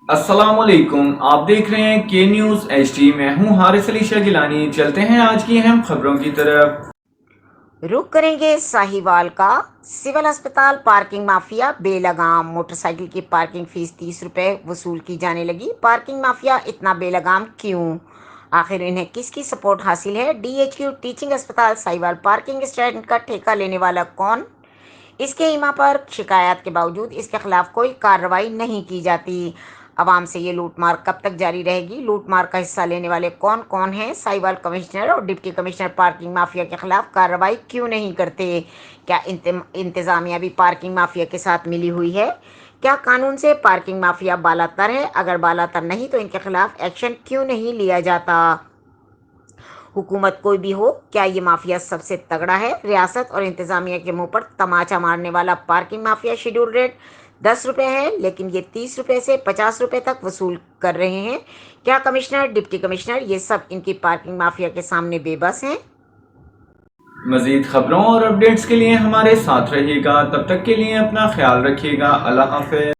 السلام علیکم، آپ دیکھ رہے ہیں کے نیوز ایچ ڈی۔ میں ہوں حارث علی شاہ گیلانی۔ چلتے ہیں آج کی اہم خبروں کی طرف۔ رخ کریں گے ساہیوال کا۔ سول ہسپتال پارکنگ مافیا بے لگام، موٹر سائیکل کی پارکنگ فیس 30 روپے وصول کی جانے لگی۔ پارکنگ مافیا اتنا بے لگام کیوں؟ آخر انہیں کس کی سپورٹ حاصل ہے؟ ڈی ایچ کیو ٹیچنگ ہسپتال ساہیوال پارکنگ اسٹینڈ کا ٹھیکہ لینے والا کون؟ اس کے ایما پر شکایات کے باوجود اس کے خلاف کوئی کارروائی نہیں کی جاتی۔ عوام سے یہ لوٹ مار کب تک جاری رہے گی؟ لوٹ مار کا حصہ لینے والے کون کون ہیں؟ ساہیوال کمشنر اور ڈپٹی کمشنر پارکنگ مافیا کے خلاف کارروائی کیوں نہیں کرتے؟ کیا انتظامیہ بھی پارکنگ مافیا کے ساتھ ملی ہوئی ہے؟ کیا قانون سے پارکنگ مافیا بالاتر ہے؟ اگر بالاتر نہیں تو ان کے خلاف ایکشن کیوں نہیں لیا جاتا؟ حکومت کوئی بھی ہو، کیا یہ مافیا سب سے تگڑا ہے؟ ریاست اور انتظامیہ کے منہ پر تماچا مارنے والا پارکنگ مافیا شیڈول ریٹ 10 روپے ہے، لیکن یہ 30 روپے سے 50 روپے تک وصول کر رہے ہیں۔ کیا کمشنر، ڈپٹی کمشنر یہ سب ان کی پارکنگ مافیا کے سامنے بے بس ہیں؟ مزید خبروں اور اپڈیٹس کے لیے ہمارے ساتھ رہیے گا۔ تب تک کے لیے اپنا خیال رکھیے گا۔ اللہ حافظ۔